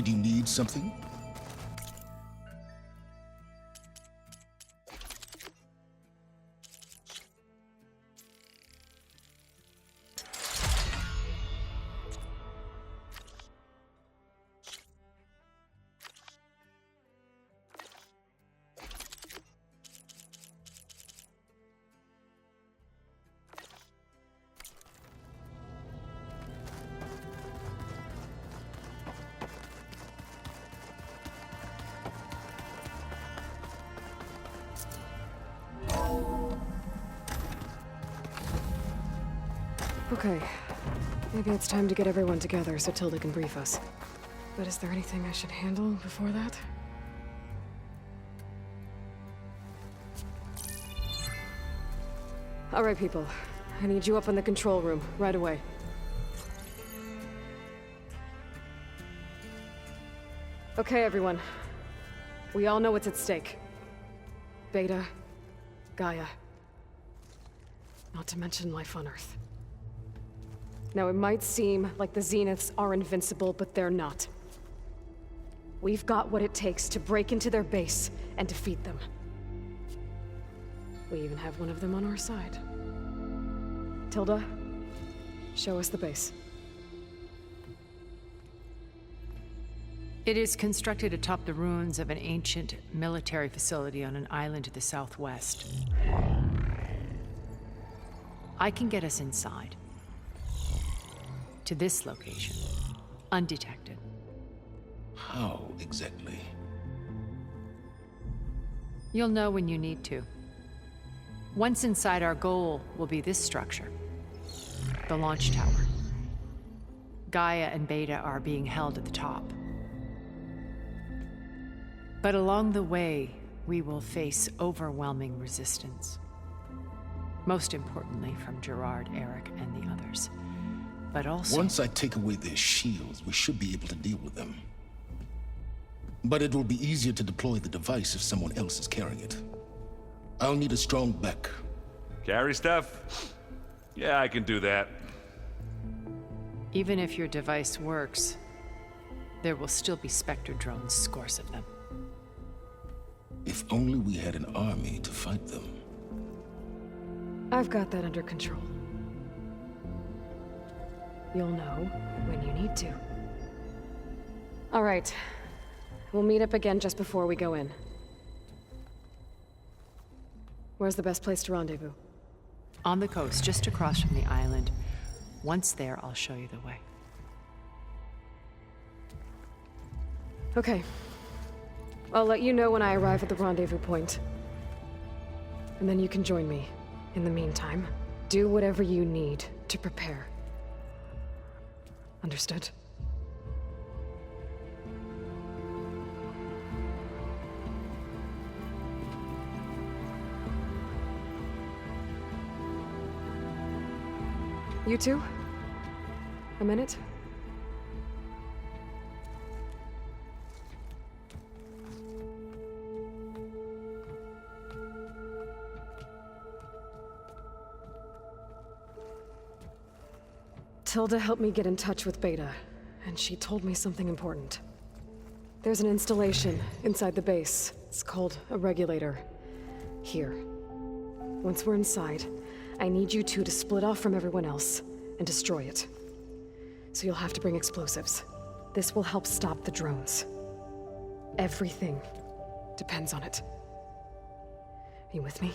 Did you need something? Okay. Maybe it's time to get everyone together so Tilda can brief us. But is there anything I should handle before that? Alright, people. I need you up in the control room, right away. Okay, everyone. We all know what's at stake. Beta, Gaia. Not to mention life on Earth. Now, it might seem like the Zeniths are invincible, but they're not. We've got what it takes to break into their base and defeat them. We even have one of them on our side. Tilda, show us the base. It is constructed atop the ruins of an ancient military facility on an island to the southwest. I can get us inside. To this location, undetected. How exactly? You'll know when you need to. Once inside, our goal will be this structure. The launch tower. Gaia and Beta are being held at the top. But along the way, we will face overwhelming resistance. Most importantly from Gerard, Eric, and the others. But also... Once I take away their shields, we should be able to deal with them. But it will be easier to deploy the device if someone else is carrying it. I'll need a strong back. Carry stuff? Yeah, I can do that. Even if your device works, there will still be Spectre drones, scores of them. If only we had an army to fight them. I've got that under control. You'll know when you need to. All right. We'll meet up again just before we go in. Where's the best place to rendezvous? On the coast, just across from the island. Once there, I'll show you the way. Okay. I'll let you know when I arrive at the rendezvous point. And then you can join me. In the meantime, do whatever you need to prepare. Understood? You two? A minute? Tilda helped me get in touch with Beta, and she told me something important. There's an installation inside the base. It's called a regulator. Here. Once we're inside, I need you two to split off from everyone else and destroy it. So you'll have to bring explosives. This will help stop the drones. Everything depends on it. Are you with me?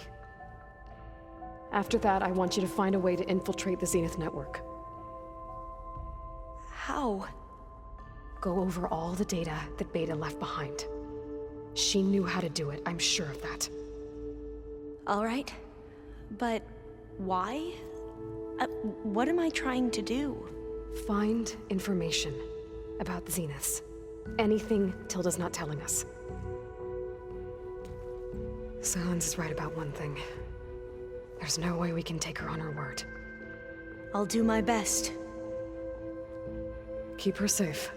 After that, I want you to find a way to infiltrate the Zenith network. How? Go over all the data that Beta left behind. She knew how to do it, I'm sure of that. All right. But why? What am I trying to do? Find information about the Zeniths. Anything Tilda's not telling us. Silence is right about one thing. There's no way we can take her on her word. I'll do my best. Keep her safe,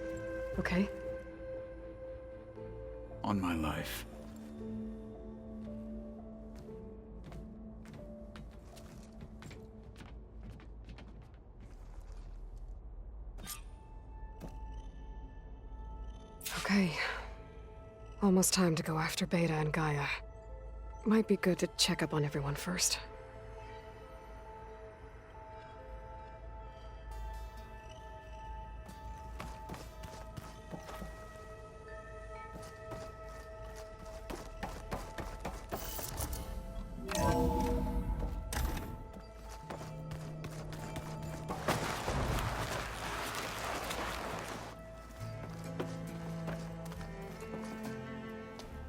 okay? On my life. Okay. Almost time to go after Beta and Gaia. Might be good to check up on everyone first.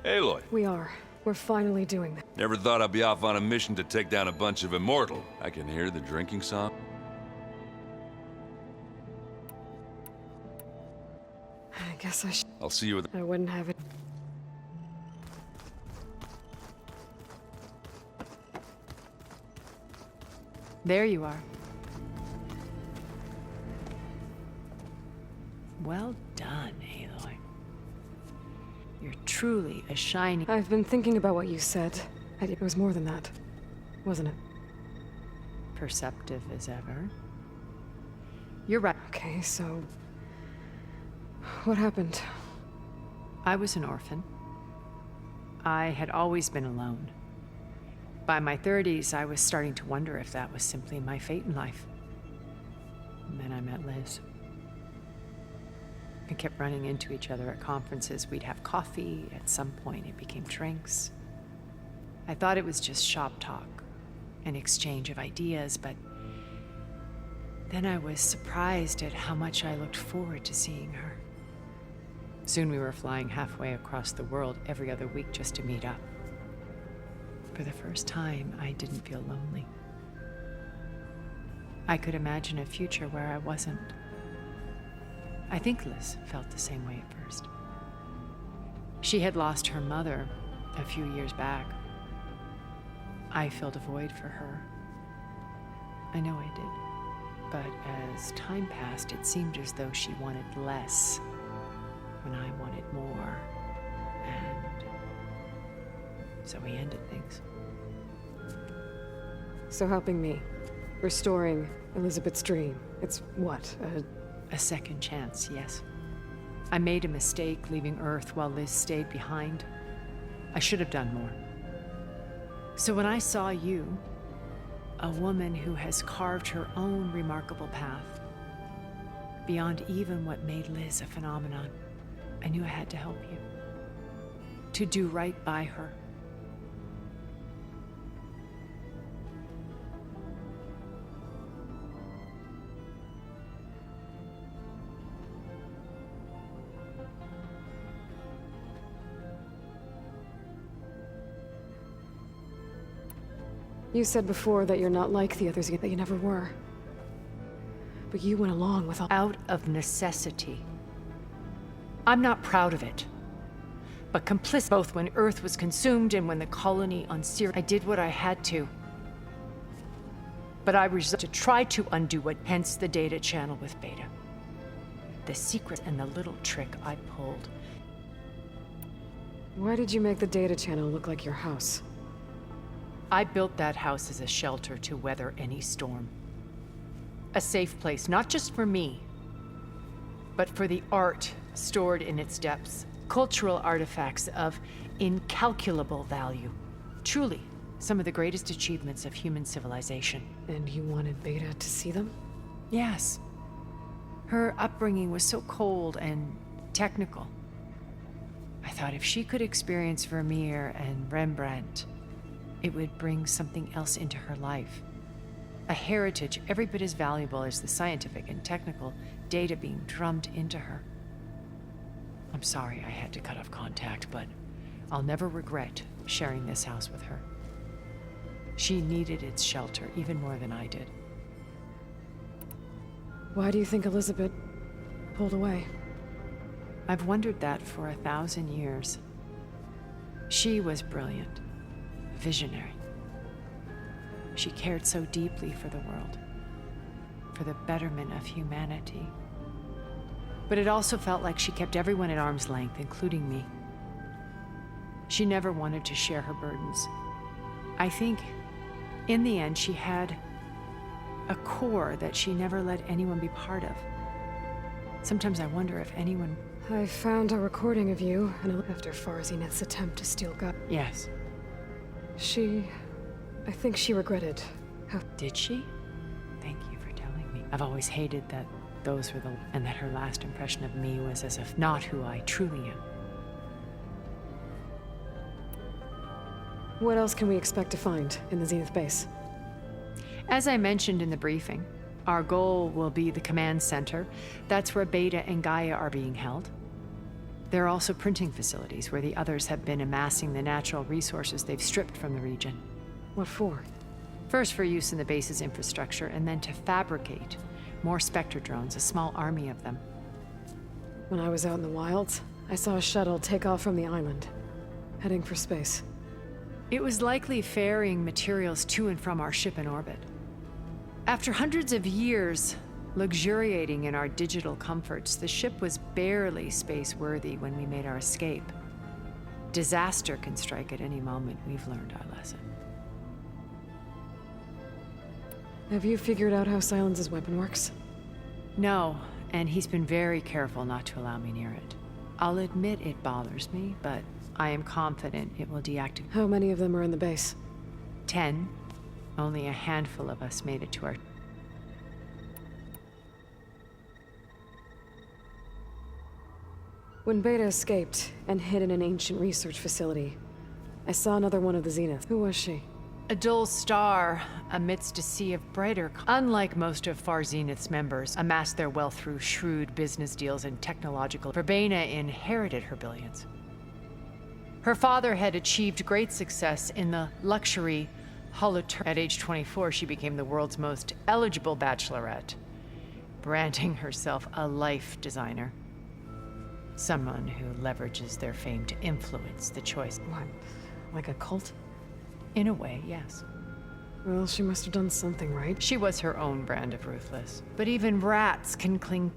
Aloy, We're finally doing that. never thought I'd be off on a mission to take down a bunch of immortal. I can hear the drinking song. I guess I'll see you with... I wouldn't have it. There you are. Well done, Aloy. You're truly a shining... I've been thinking about what you said. It was more than that, wasn't it? perceptive as ever. You're right. Okay, so... what happened? I was an orphan. I had always been alone. By my 30s, I was starting to wonder if that was simply my fate in life. And then I met Liz. We kept running into each other at conferences. We'd have coffee. At some point, it became drinks. I thought it was just shop talk, an exchange of ideas, but then I was surprised at how much I looked forward to seeing her. Soon we were flying halfway across the world every other week just to meet up. For the first time, I didn't feel lonely. I could imagine a future where I wasn't. I think Liz felt the same way at first. She had lost her mother a few years back. I filled a void for her. I know I did. But as time passed, it seemed as though she wanted less when I wanted more. And so we ended things. So helping me, restoring Elizabeth's dream, it's what, A second chance, yes. I made a mistake leaving Earth while Liz stayed behind. I should have done more. So when I saw you, a woman who has carved her own remarkable path, beyond even what made Liz a phenomenon, I knew I had to help you. To do right by her. You said before that you're not like the others, that you never were. But you went along with all— Out of necessity. I'm not proud of it. But complicit both when Earth was consumed and when the colony on Sirius. I did what I had to. But I resolved to try to undo it, hence the data channel with Beta. The secret and the little trick I pulled. Why did you make the data channel look like your house? I built that house as a shelter to weather any storm. A safe place, not just for me, but for the art stored in its depths. Cultural artifacts of incalculable value. Truly, some of the greatest achievements of human civilization. And you wanted Beta to see them? Yes. Her upbringing was so cold and technical. I thought if she could experience Vermeer and Rembrandt, it would bring something else into her life. A heritage every bit as valuable as the scientific and technical data being drummed into her. I'm sorry I had to cut off contact, but I'll never regret sharing this house with her. She needed its shelter even more than I did. Why do you think Elizabeth pulled away? I've wondered that for 1,000 years. She was brilliant. Visionary. She cared so deeply for the world, for the betterment of humanity. But it also felt like she kept everyone at arm's length, including me. She never wanted to share her burdens. I think, in the end, she had a core that she never let anyone be part of. Sometimes I wonder if anyone I found a recording of you, and after Zenith's attempt to steal Yes. I think she regretted how... Did she? Thank you for telling me. I've always hated that those were and that her last impression of me was as if not who I truly am. What else can we expect to find in the Zenith base? As I mentioned in the briefing, our goal will be the command center. That's where Beta and Gaia are being held. There are also printing facilities where the others have been amassing the natural resources they've stripped from the region. What for? First for use in the base's infrastructure, and then to fabricate more Spectre drones, a small army of them. When I was out in the wilds, I saw a shuttle take off from the island, heading for space. It was likely ferrying materials to and from our ship in orbit. After hundreds of years luxuriating in our digital comforts, the ship was barely space-worthy when we made our escape. Disaster can strike at any moment. We've learned our lesson. Have you figured out how Silence's weapon works? No, and he's been very careful not to allow me near it. I'll admit it bothers me, but I am confident it will deactivate. How many of them are in the base? 10. Only a handful of us made it to our... When Beta escaped and hid in an ancient research facility, I saw another one of the Zenith. Who was she? A dull star amidst a sea of brighter... Unlike most of Zenith's members, amassed their wealth through shrewd business deals and technological... Verbena inherited her billions. Her father had achieved great success in the luxury holoturn. At age 24, she became the world's most eligible bachelorette, branding herself a life designer. Someone who leverages their fame to influence the choice. What? Like a cult? In a way, yes. Well, she must have done something right. She was her own brand of ruthless. But even rats can cling...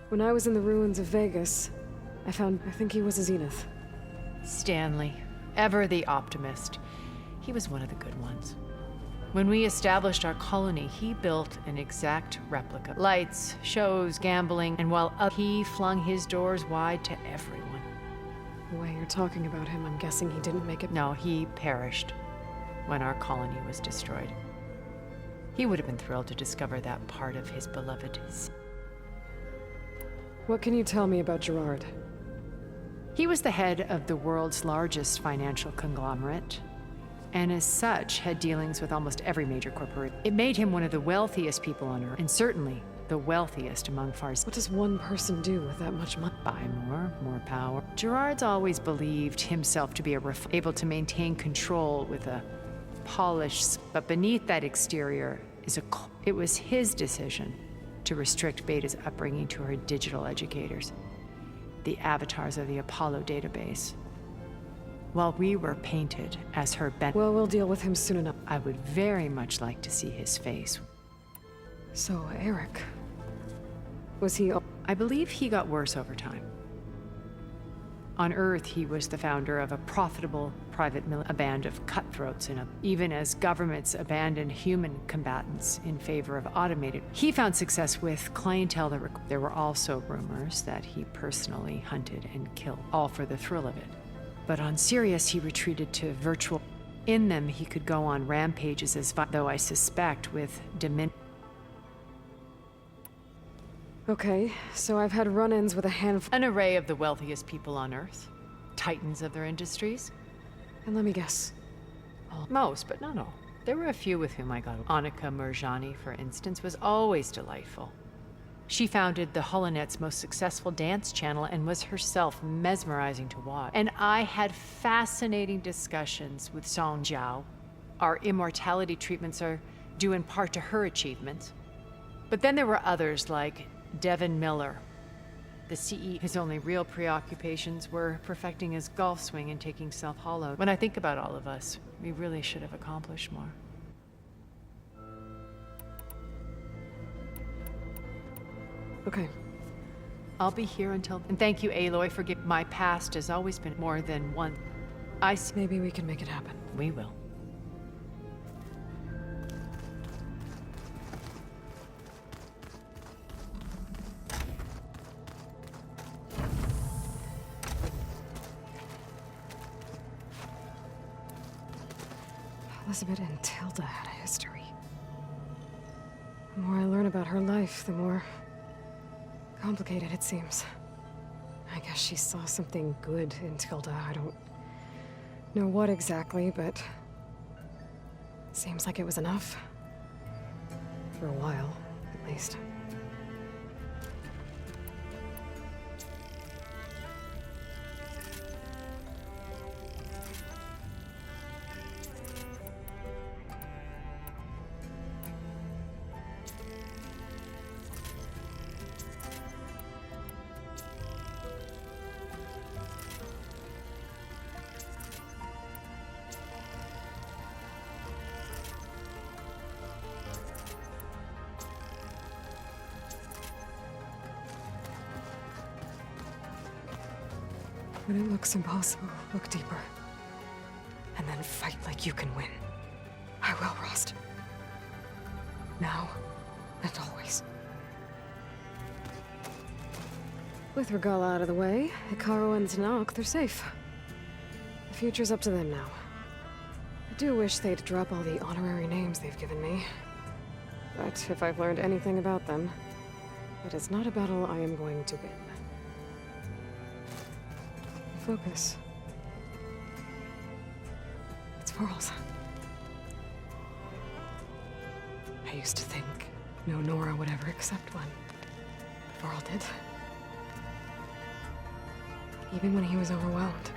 When I was in the ruins of Vegas, I think he was a Zenith. Stanley, ever the optimist. He was one of the good ones. When we established our colony, he built an exact replica. Lights, shows, gambling, and while he flung his doors wide to everyone. The way you're talking about him, I'm guessing he didn't make it. No, he perished when our colony was destroyed. He would have been thrilled to discover that part of his beloved... What can you tell me about Gerard? He was the head of the world's largest financial conglomerate, and as such had dealings with almost every major corporation. It made him one of the wealthiest people on Earth, and certainly the wealthiest among Fars. What does one person do with that much money? Buy more power. Gerard's always believed himself to be able to maintain control with a polish, but beneath that exterior is it was his decision to restrict Beta's upbringing to her digital educators, the avatars of the Apollo database. While we were painted as her Well, we'll deal with him soon enough. I would very much like to see his face. So, Eric... was he... I believe he got worse over time. On Earth, he was the founder of a profitable private a band of cutthroats, even as governments abandoned human combatants in favor of automated. He found success with clientele there were also rumors that he personally hunted and killed, all for the thrill of it. But on Sirius, he retreated to virtual. In them, he could go on rampages though I suspect with Okay, so I've had run-ins with a handful... An array of the wealthiest people on Earth. Titans of their industries. And let me guess. Most, but not all. There were a few with whom I got... Annika Murjani, for instance, was always delightful. She founded the Holonet's most successful dance channel and was herself mesmerizing to watch. And I had fascinating discussions with Song Jiao. Our immortality treatments are due in part to her achievements. But then there were others like Devin Miller, the CE. His only real preoccupations were perfecting his golf swing and taking self-hollow. When I think about all of us, we really should have accomplished more. Okay. I'll be here until... And thank you, Aloy, for giving... My past has always been more than one. Maybe we can make it happen. We will. Elizabeth and Tilda had a history. The more I learn about her life, the more complicated it seems. I guess she saw something good in Tilda. I don't know what exactly, but seems like it was enough. For a while, at least. When it looks impossible, look deeper. And then fight like you can win. I will, Rost. Now and always. With Regala out of the way, Hikaru and Tanakh, they're safe. The future's up to them now. I do wish they'd drop all the honorary names they've given me. But if I've learned anything about them, it is not a battle I am going to win. Focus. It's Varl's. I used to think no Nora would ever accept one. Varl did. Even when he was overwhelmed.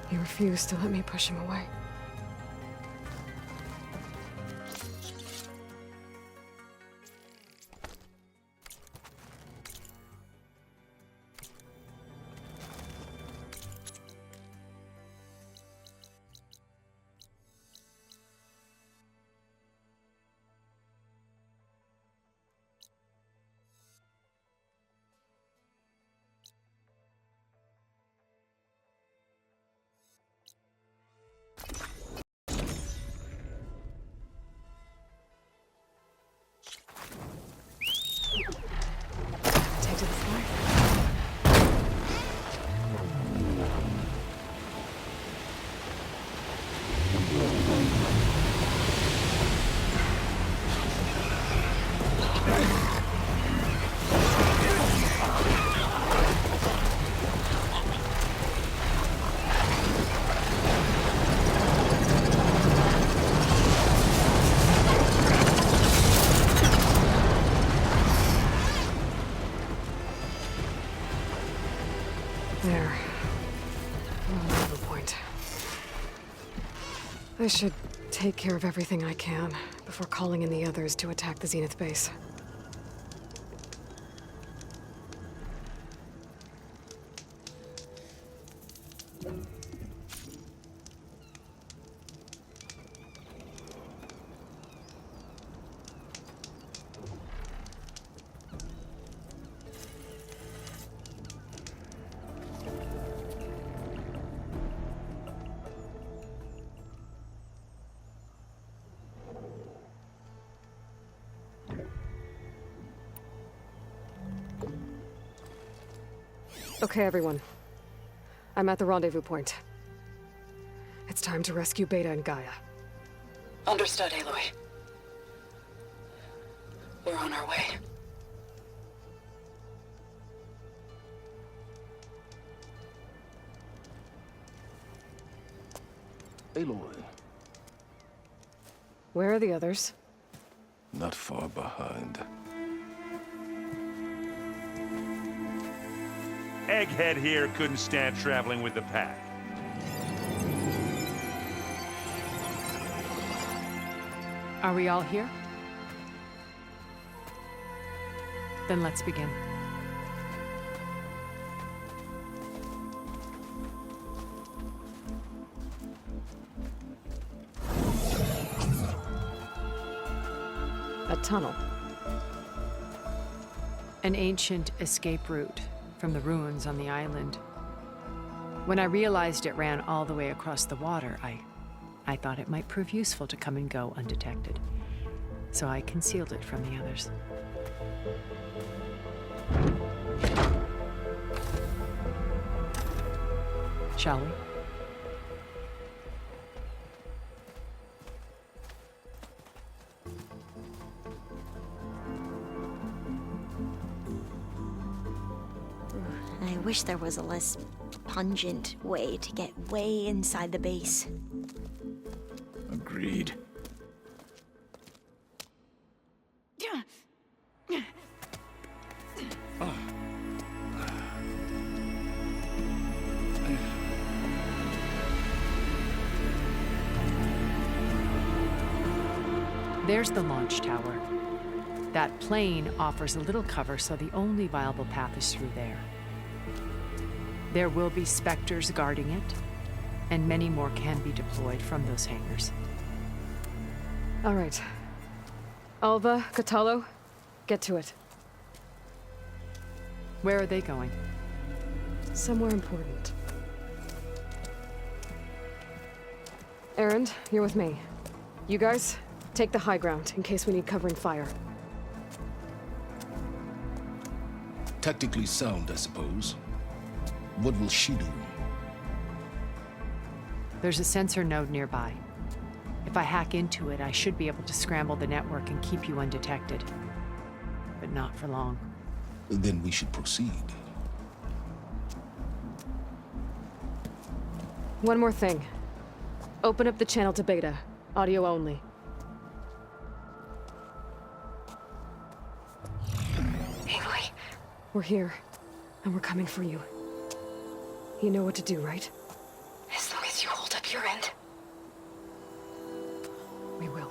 He refused to let me push him away. Take to the fire. There. Rendezvous point. I should take care of everything I can before calling in the others to attack the Zenith base. Okay, everyone. I'm at the rendezvous point. It's time to rescue Beta and Gaia. Understood, Aloy. We're on our way. Aloy, Where are the others? not far behind. Egghead here couldn't stand traveling with the pack. Are we all here? Then let's begin. A tunnel. An ancient escape route from the ruins on the island. When I realized it ran all the way across the water, I thought it might prove useful to come and go undetected. So I concealed it from the others. Shall we? wish there was a less pungent way to get way inside the base. Agreed. There's the launch tower. That plane offers a little cover, so the only viable path is through there. There will be Spectres guarding it, and many more can be deployed from those hangars. All right. Alva, Catalo, get to it. Where are they going? Somewhere important. Erend, you're with me. You guys, take the high ground in case we need covering fire. Tactically sound, I suppose. What will she do? There's a sensor node nearby. If I hack into it, I should be able to scramble the network and keep you undetected. But not for long. Then we should proceed. One more thing. Open up the channel to Beta. Audio only. Aloy, We're here, and we're coming for you. You know what to do, right? as long as you hold up your end. We will.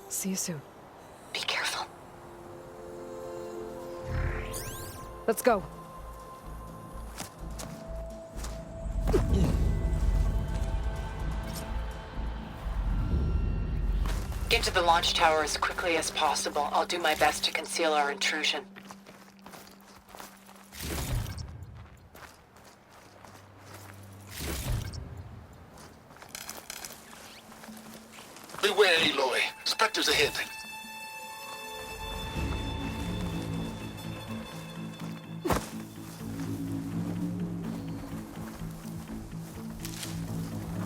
See you soon. Be careful. Let's go. Get to the launch tower as quickly as possible. I'll do my best to conceal our intrusion. Beware, Aloy. Spectres ahead.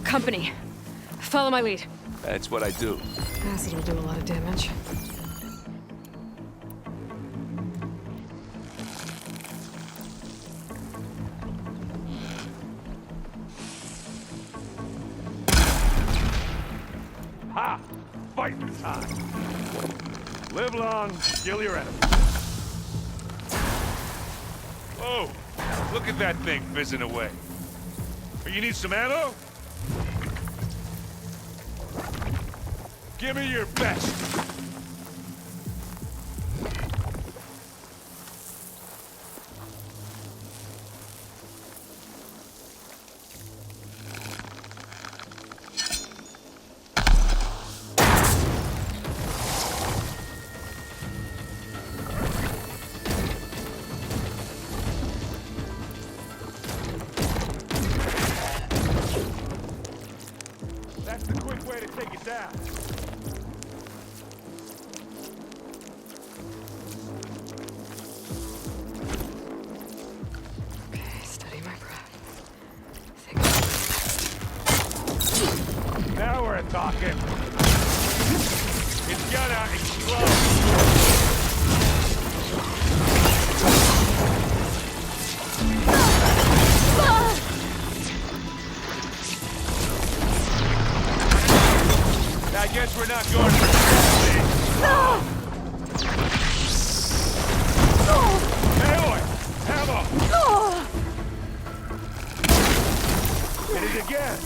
Company. Follow my lead. That's what I do. Acid will do a lot of damage. Ha! Fighting time! Live long, kill your enemy. Oh, look at that thing fizzing away. You need some ammo? Give me your best. That's the quick way to take it down. Okay, steady my breath. Now we're talking. It's gonna explode. I guess we're not going for something. Hey, boy! Ammo! Hit it again!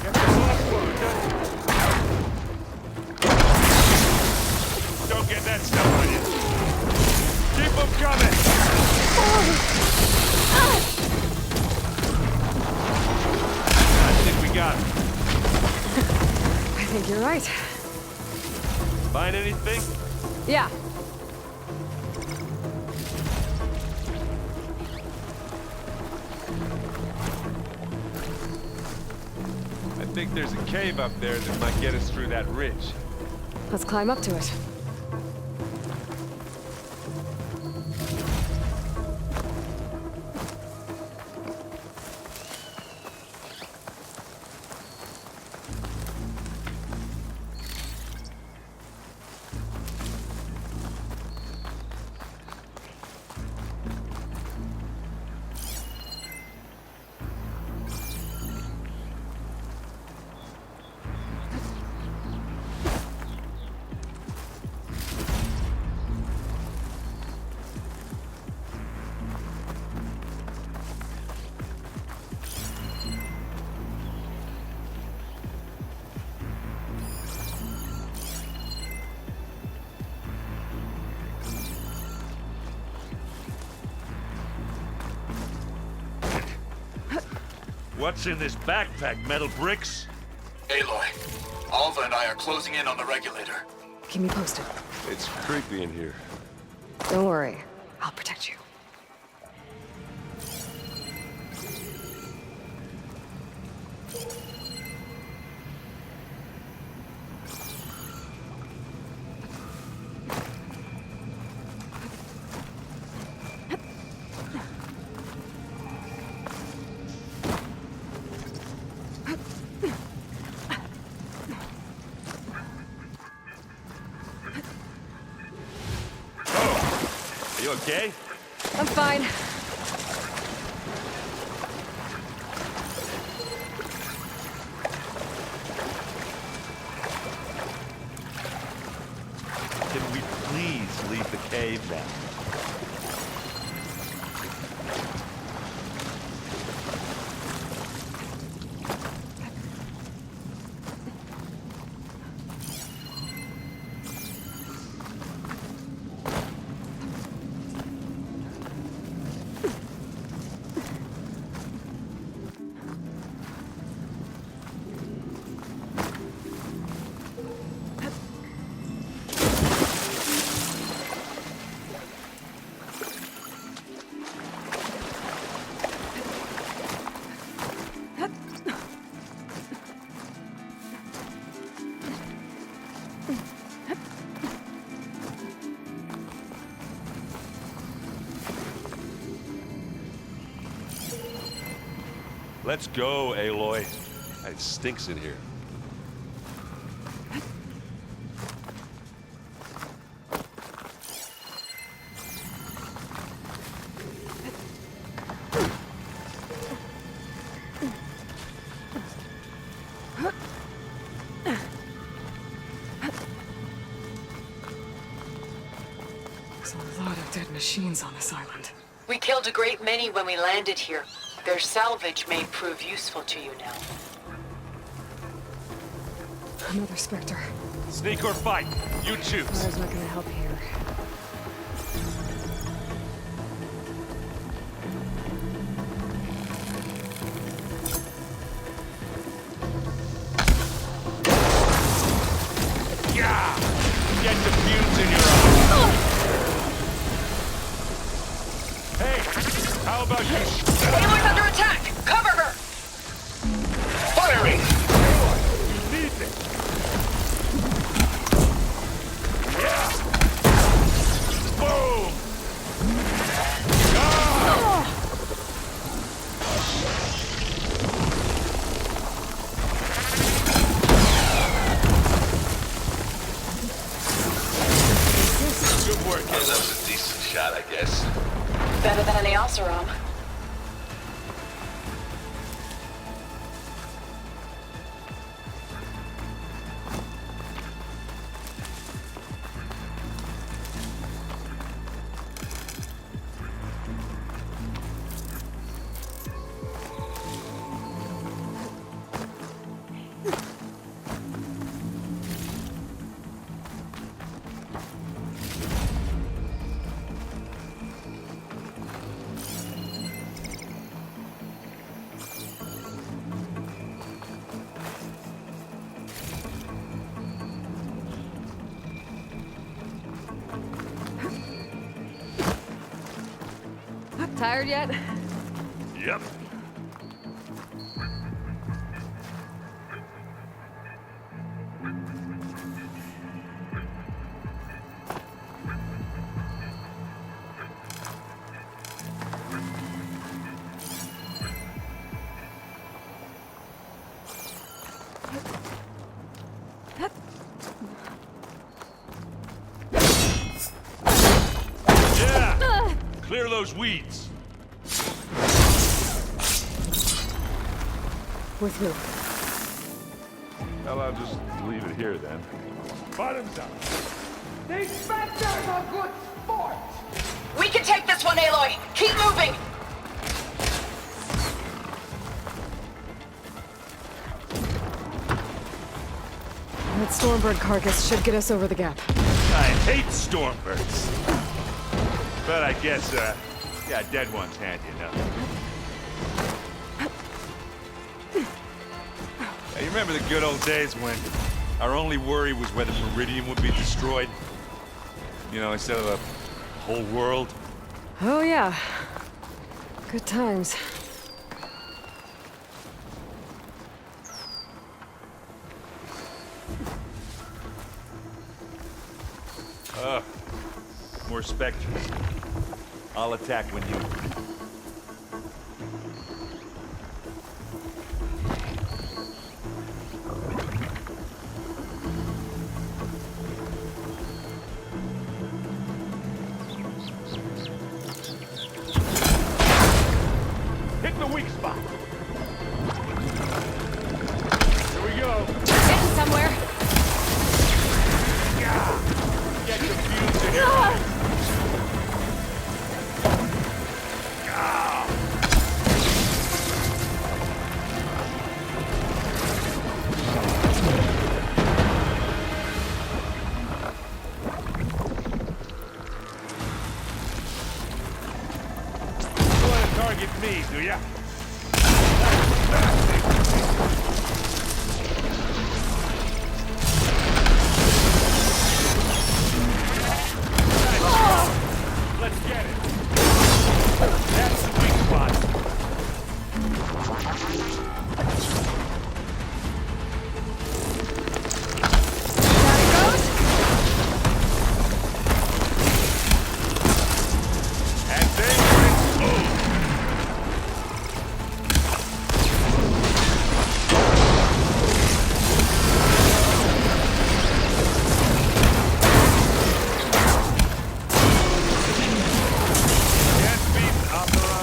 Get the blood flow, don't get that stuff on you. Keep them coming! I think we got him. I think you're right. Find anything? Yeah. I think there's a cave up there that might get us through that ridge. Let's climb up to it. What's in this backpack? Metal bricks? Aloy, Alva and I are closing in on the regulator. Keep me posted. It's creepy in here. Don't worry. I'll protect you. You okay? I'm fine. Can we please leave the cave now? Let's go, Aloy. It stinks in here. There's a lot of dead machines on this island. We killed a great many when we landed here. Their salvage may prove useful to you now. Another Spectre. Sneak or fight, you choose. Fire's not gonna help here. Yeah! Get the fumes in your eyes. Hey, how about you? Aloy's under attack! Cover her! Firing! You need this. Yeah! Boom! Ah! Good work, That was a decent shot, I guess. Better than any Oseram. Tired yet? Yep. Yeah! Clear those weeds. We're through. Well, I'll just leave it here then. Bottoms up. These Spectres are good sport! We can take this one, Aloy! Keep moving! That Stormbird carcass should get us over the gap. I hate stormbirds. But I guess, yeah, dead one's handy enough. Hey, you remember the good old days when our only worry was whether Meridian would be destroyed? You know, instead of the whole world? Oh, yeah. Good times. More specters. I'll attack when you... Hit the weak spot. Here we go. Getting somewhere. Get your fuse in here. You want to target me, do ya? Let's get it. That's the weak spot. And then it's over. Can't beat Opera.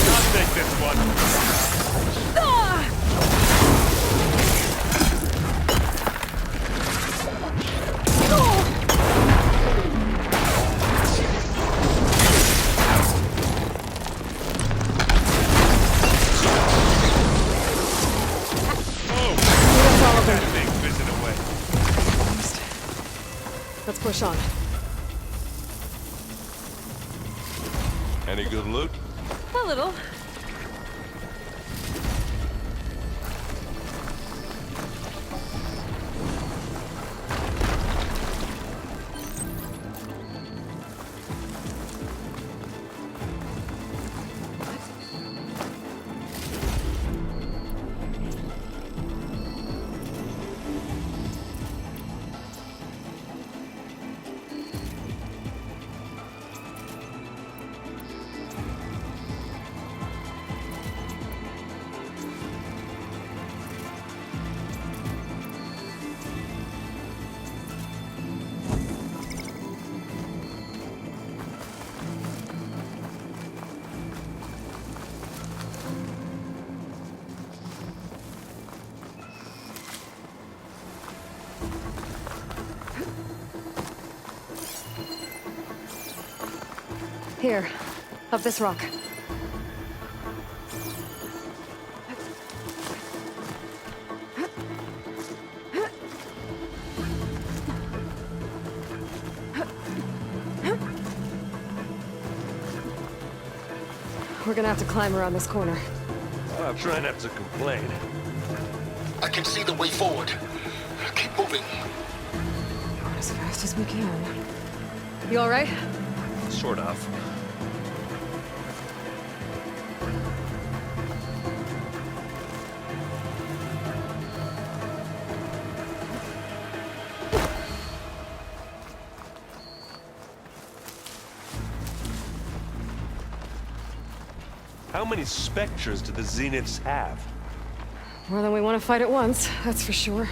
I'll take this one. Oh! That thing fizzing away. Let's push on. Any good loot? A little. Here, up this rock. We're gonna have to climb around this corner. I'll try not to complain. I can see the way forward. Keep moving. As fast as we can. You all right? Sort of. How many specters do the Zeniths have? More than we want to fight at once, that's for sure.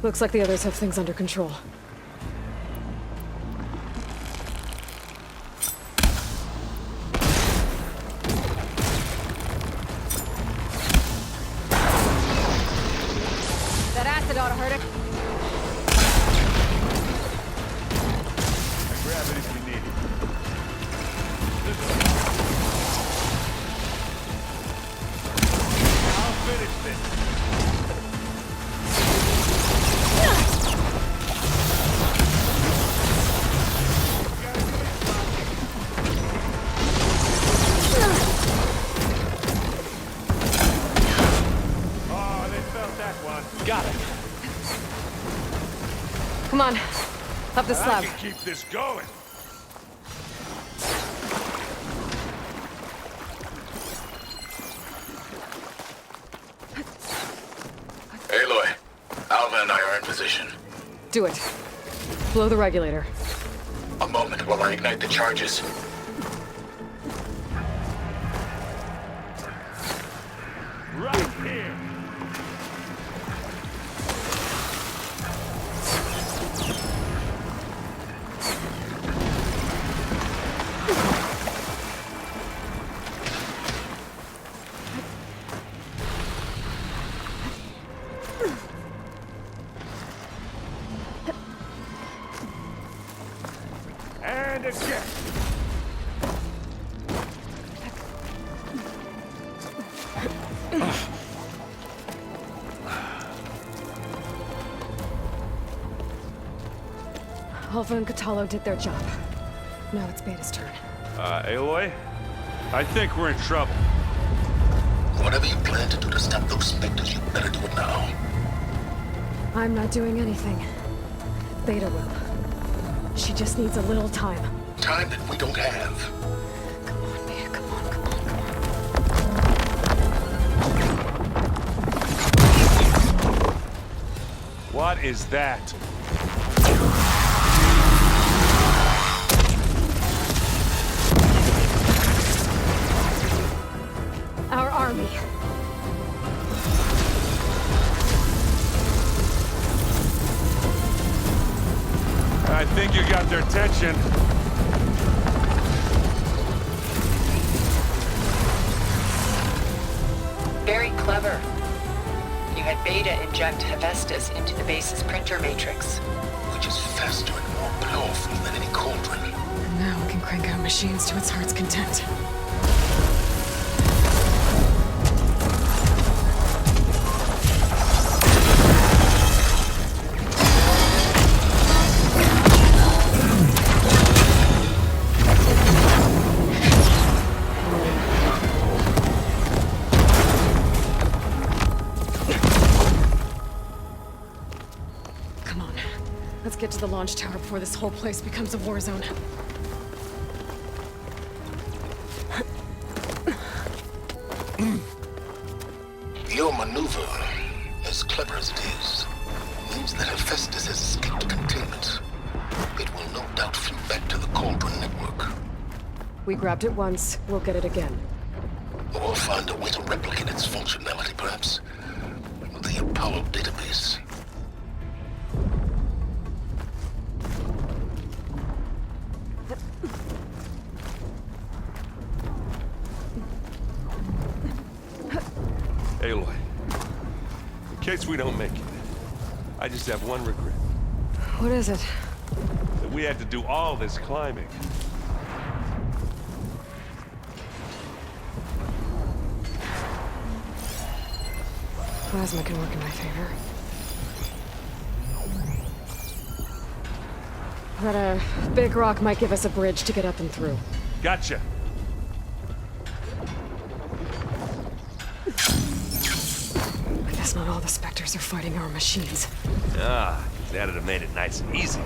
Looks like the others have things under control. That acid ought to hurt it. Up the slab. I can keep this going. Aloy, Alva and I are in position. Do it. Blow the regulator. A moment while I ignite the charges. Right here. And again. Alpha and Catalo did their job. Now it's Beta's turn. Aloy? I think we're in trouble. Whatever you plan to do to stop those specters, you better do it now. I'm not doing anything. Beta will. She just needs a little time. Time that we don't have. Come on, Beta, come on, come on, come on. What is that? Our army. I think you got their attention. Very clever. You had Beta inject Hephaestus into the base's printer matrix. Which is faster and more powerful than any cauldron. And now we can crank out machines to its heart's content. Come on. Let's get to the launch tower before this whole place becomes a war zone. Your maneuver, as clever as it is, means that Hephaestus has escaped containment. It will no doubt flew back to the Cauldron network. We grabbed it once, we'll get it again. Or find a way to replicate its functionality, perhaps. The Apollo database. Aloy, in case we don't make it, I just have one regret. What is it? That we had to do all this climbing. Plasma can work in my favor. That big rock might give us a bridge to get up and through. Gotcha. I guess not all the Spectres are fighting our machines. Ah, that'd have made it nice and easy.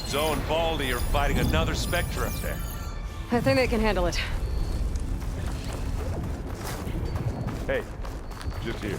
Zoe and Baldy are fighting another Spectre up there. I think they can handle it. Hey, just here.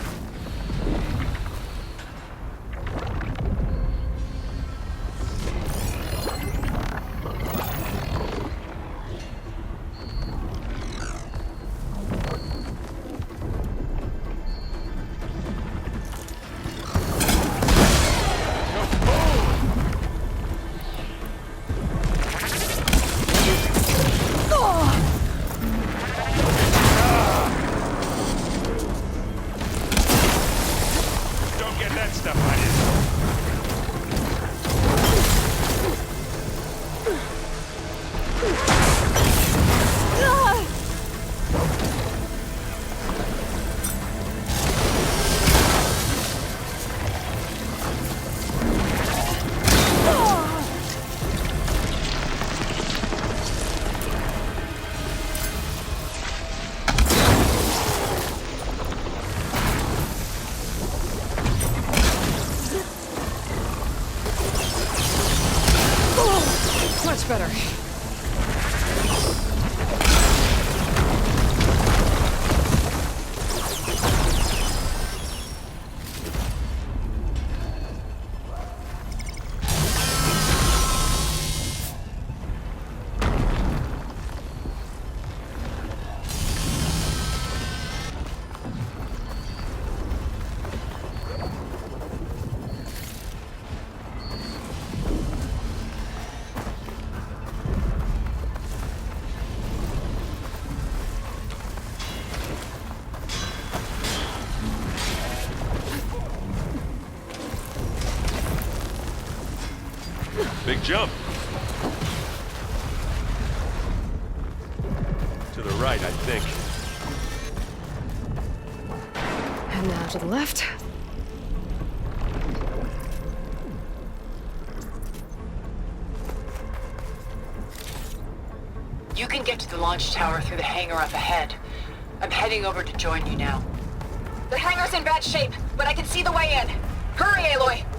Much better. Big jump. To the right, I think. And now to the left. You can get to the launch tower through the hangar up ahead. I'm heading over to join you now. The hangar's in bad shape, but I can see the way in. Hurry, Aloy!